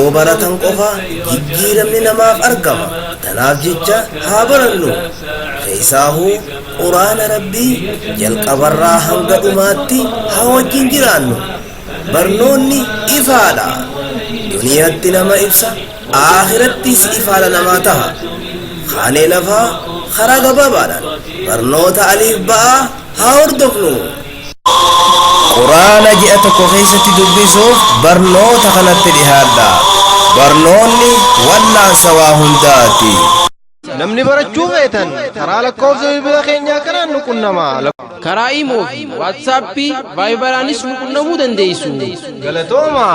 Baratan qofa jijjiiramni namaaf argama. Tanaaf jecha haa barannu. Keessaahuu quraana rabbii jalqabarraa hanga dhumaatti haa wajjin jiraannu. Barnoonni ifaadha. Duniyaatti nama ibsa, aaxirattis ifaadha namaa taha. Kaanee lafaa karaa gabaabaadhaan barnoota aliif ba'aa haa hordofnu. Quraana ji'a tokko keessatti dubbisuuf barnoota kanatti dhihaadha. Barnoonni wallaansa waa hundaati. Namni barachuu feetan karaa lakkoofsa bilbila keenyaa kanaan nu qunnamaa. Karaa imoo fi waatsaappii vaayibaraanis nu qunnamuu dandeessu. Galatooma.